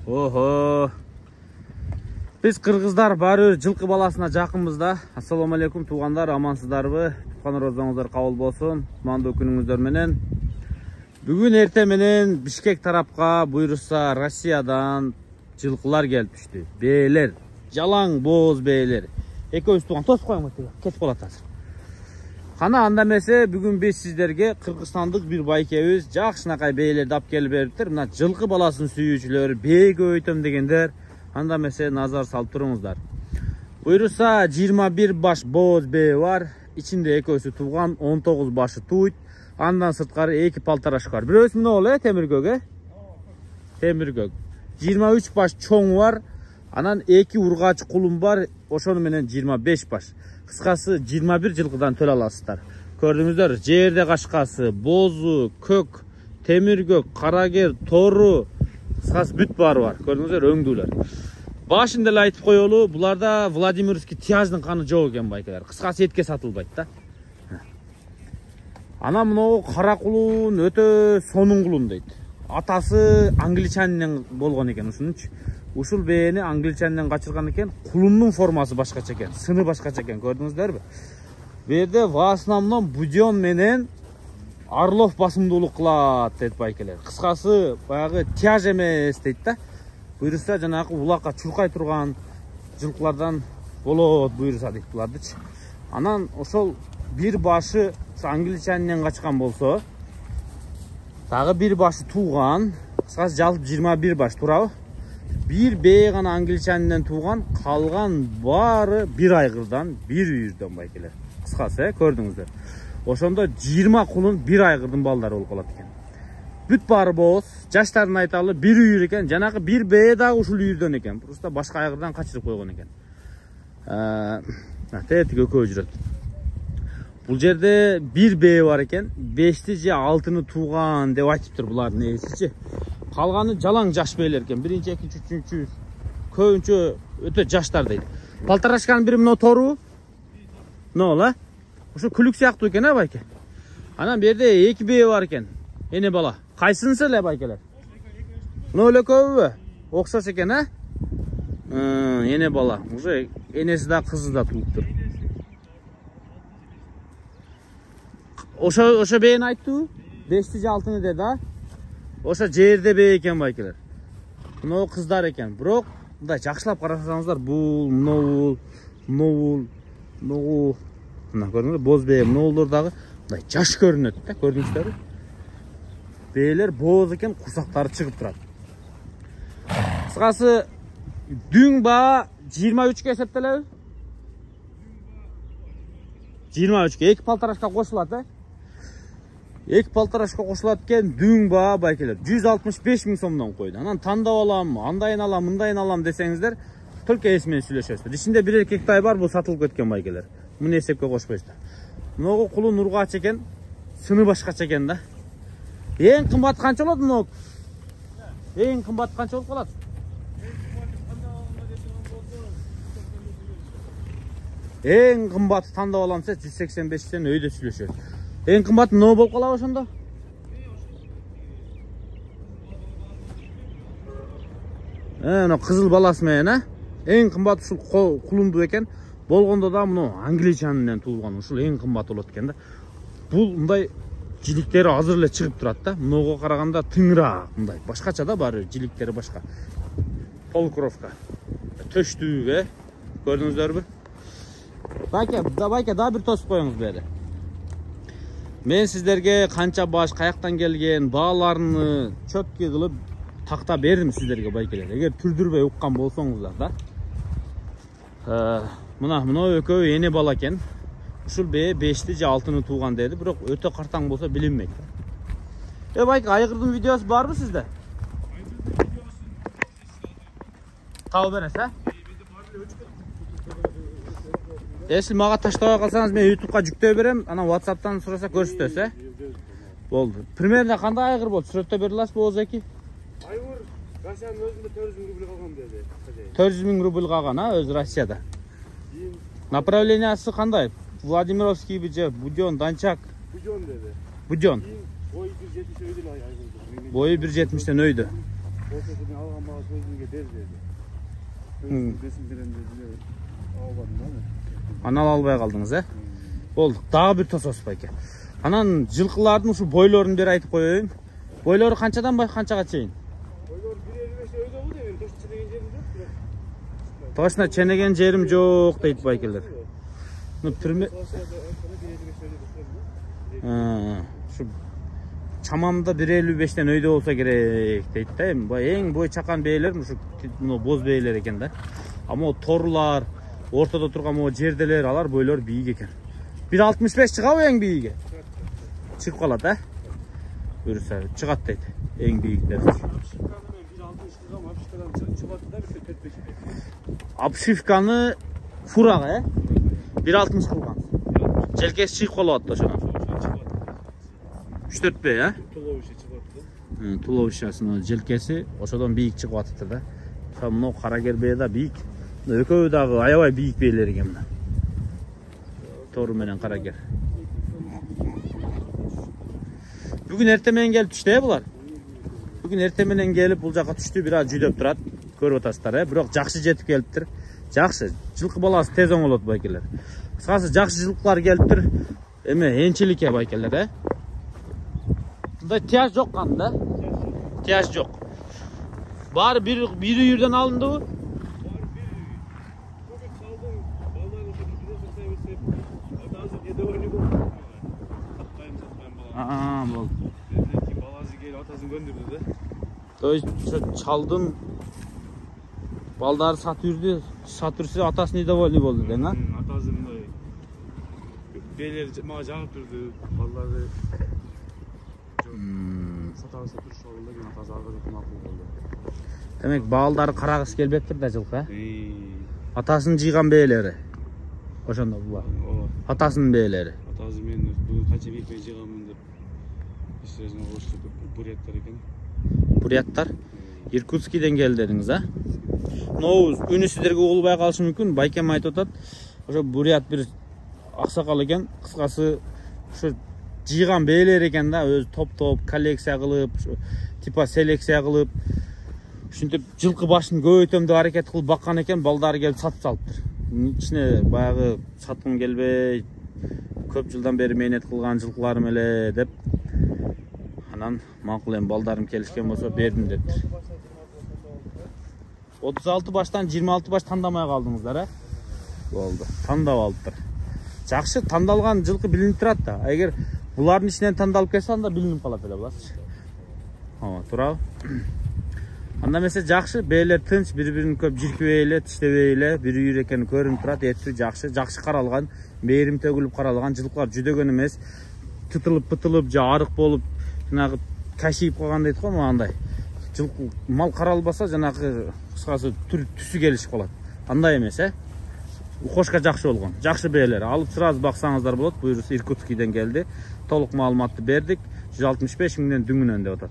Охо. Biz Kırgızlar bari жылкы баласына жақынбыз да. Ассаламу алейкум туғандар, амансыздарбы? Туған розаңыздар қабыл болсын. Кутмандуу күнүңүздөр менен. Бүгүн эрте менен Бишкек тарапка буйруса Россиядан жылкылар келип түштү. Бээлер, жалаң бооз бээлер. Экөөбүз туган тосуп коюңуз, кетип калат азыр. Кана анда эмесе бүгүн биз сиздерге Кыргызстандык бир байкебиз жакшынакай бээлерди алып келип бериптир. Мына жылкы баласын сүйүүчүлөр, бээ көбөйтөм дегендер анда эмесе назар салып туруңуздар. Буйруса 21 баш бооз бээ бар. Ичинде экөөсү туган, 19 башы туйт. Андан сырткары 2 палтараш бар. Бирөөсү мына боло, темиргөк, темиргөк. 23 баш чоң бар. Анан 2 ургач кулум бар. Ошону менен 25 баш. Кыскасы 21 жылкыдан төлө аласыздар. Көрдүңүздөр, жерде кашкасы, бозу, көк, темиргөк, карагер, тору, кыскасы бүт баары бар. Көрдүңүздөр, өңдүүлөр. Башында эле айтып коелу, буларда Владимирский тияждын каны жок экен байкалар. Кыскасы этке сатылбайт да. Ана мынау кара кулун өтө сонун кулун дейт. Атасы англичанинен болгон экен ушунчу. Ушул бээни англичанинен качырган экен. Кулундун формасы башкача экен, сыны башкача экен, көрдүңүздөрбү? Бу жерде в основном Будён менен Орлов басымдуулук кылат дейт байкелер. Кыскасы баягы тяж эмес дейт да. Буйруса жанагы улакка чуркай турган жылкылардан болот буйруса дейт булардычы. Анан ошол бир башы англичанинен качкан болсо, дагы бир башы туган, кыскасы жалпы 21 баш турабы? Bir бээ гана англичанинен туган, калган баары бир айгырдан, бир үйүрдөн байкелер. Кыскасы, көрдүңүздөр. Ошондо 20 кулун бир айгырдын балдары болуп калат экен. Бүт баары бооз, жаштарын айталы бир үйүр экен, жанагы бир бээ дагы ушул үйүрдөн экен. Просто башка айгырдан качырып койгон экен. Тетиги экөө жүрөт. Бул жерде бир бээ бар экен, 5ти же 6-ны туган деп айтыптыр булардын ээсичи. Калганы жалаң жаш бээлер экен. 1-чи, 2-чи, 3-чү көбүнчө өтө жаштар дейт. Палтарашканын бири мына тору. Нола? Ошо күлүк сыяктуу экен, байке. Анан бу жерде 2 бээ бар экен. Эне бала. Кайсынысы эле байкелер? Мына эле көбүбү? Окшош экен, Эне бала. Уже энеси да кызы да тууптур. Ошо бээни айттыбы? 5ти же 6-ны деди, Ошо жерде бээ экен байкелер. Мына кыздар экен. Бирок мындай жакшылап карасаңыздар, бул, мына көрдүңүзбү? Боз бээ, мына дагы мындай жаш көрүнөт да, көрдүңүздөрбү? Бээлер бооз экен, курсактары чыгып турат. Кыскасы дүң баа 23 эсептелеби? 23, 2 палтарашка кошулат, 2 палтарашка кошулат экен, дүң баа байкелер 165 000 сомдон койду. Анан тандап алам, андайын алам, мындайын алам десеңиздер, только эс менен сүйлөшөсүздөр. Ичинде бир эркектай бар, бул сатылып кеткен байкелер. Муну эсепке кошпойсуздар. Мынагы кулун ургач экен, сыны башкача экен да. Эң кымбат канча болот мына? Эң кымбат канча болуп калат? Эң кымбаты тандап алам десе 185-тен өйдө сүйлөшөт. Эң кымбат мына болуп калабы ошондо? Мына кызыл баласы менен, Эң кымбат ушул кулунду экен. Болгондо да мына англичанинен туулган, ушул эң кымбат болот экен да. Бул мындай жиликтери азыр эле чыгып турат да. Мынага караганда тыңыраак мындай. Башкача да баары жиликтери башка. Полукровка. Төштүү, көрдүңүздөрбү? Байке, да бир тосуп коюңуз бери. Мен сиздерге канча баш, каяктан келген, бааларыны чөпкө кылып такта бердим сиздерге байкелер. Эгер түрдүрбөй уккан болсоңуздар да. Мына экөө эне бала экен. Ушул бээ 5ти же 6-ны тууган деди, бирок өтө картаң болсо билинбейт. Байке, айгырдын видеосу барбы сизде? Табып бересиз, Если мага таштабай калсаңыз, мен YouTube'га жүктөй берем, анан WhatsApp'тан сураса көрсөтөсүз, Болду. Примерно кандай айгыр болду? Сүрөттө бере аласызбы озеки? Айгыр Россиянын өзүндө 400 000 рубль калган деди. 400 000 рубль калган, өзү Россияда. Направлениясы кандай? Владимировский же, Будён, Данчак. Будён деди. Будён. Бою 1.70 өйдө айгыр. Бою 1.70-тен өйдө. Koşusunu algan bana sözünge der dedi. Besin bilen dediler. Almadım ama. Anal alбай калдыңыз, Болдук. Дагы бир тосос байке. Анан жылкылардын ушу бойлорун бери айтып коеюн. Бойлору канчадан канчага чейин? Boylar 1.55 öyle bu değil. Toş çenegen yerim yok. Точно ченеген жерим жок дейт байкелер. Ну түрмө şu çamamda 1.55'ten öyde olsa gerek deydi de. Bu en boy çakan beyler şu boz beyler eken de. Ama o torlar, ortada turgan o cerdeler alar boylar büyük eken. 1.65 çıkıyor en büyüğü. Çıkıp kalat ha. Buyursa çıkat deydi. En büyükler. Apşifkanı furak 1.60 kılgan. Jelkesi çıkıp kalat da şuna. 3-4 bey ha? Tulovuşasının jelkesi oşadan büyük çıkıp atıptır da. Tam o Karager bey de büyük. Ököy dağı ayabay büyük beyler eken buna. Toru menen Karager. Bugün ertemen gelip düştü ya bular. Bugün ertemenen gelip bul jaka düştü, biraz jüdöp turat. Көрүп атасыздар, бирок жакшы жетип келиптир. Жакшы. Жылкы баласы тез оңолот байкелер. Кыскасы жакшы жылкылар келиптир. Эме энчиликке байкелер, Мындай тияж жок канда. Тияж жок. Баары бир үйүрдөн алындыбы? Болду. Баласы келип атасын көндүрдү да. То есть чалдын балдары сатып жүрдү, сатырсы атасы недовольный болду дең, Атасы мындай бейлер мага жагып турду, балдары сатабаса туруш болду, мен атасы арга жакка макул болду. Демек балдары карагысы келбептир да жылкы, Атасынын жыйган бейлери. Ошондо булар. Атасынын бейлери. Атасы мен бул канча бейпей жыйганмын деп иштерине кошту, буряттар экен. Буряттар Иркутскийден келди дедиңиз, Ноуз үнү сиздерге угулбай калышы мүмкүн. Байкем айтып атат. Ошо бурят бир аксакал экен. Кыскасы ошо жыйган бейлер экен да, өзү топ-топ коллекция кылып, типа селекция кылып, ушинтип жылкы башын көбөйтөм деп аракет кылып баккан экен, балдары келип сатып салыптыр. Ичине баягы саткым келбей, көп жылдан бери мээнет кылган жылкыларым эле деп. Анан макул эми балдарым келишкен болсо бердим дептир. 36 баштан 26 баш тандамай калдыңыздар, Болду. Тандап алыптыр. Жакшы тандалган жылкы билинип турат да. Эгер булардын ичинен тандалып келсе, анда билинип калат эле буласыз. Турабы? Анда эмесе жакшы, бейлер тынч, бири-бирин көп жиркибей эле, тиштебей эле, бир үйүр экени көрүнүп турат, эти жакшы, жакшы каралган, мээрим төгүлүп каралган жылкылар жүдөгөн эмес, тытылып, же арык болуп, жанагы кашип калган дейт го, андай. Жылкы мал каралбаса, жанагы кыскасы түсү келишип калат. Андай эмес, Ухошка жакшы болгон. Жакшы бейлер. Алып сразу баксаңыздар болот. Буйрус Иркутскийден келди. Толук маалыматты бердик. 165 миңден дүңүнөн деп атат.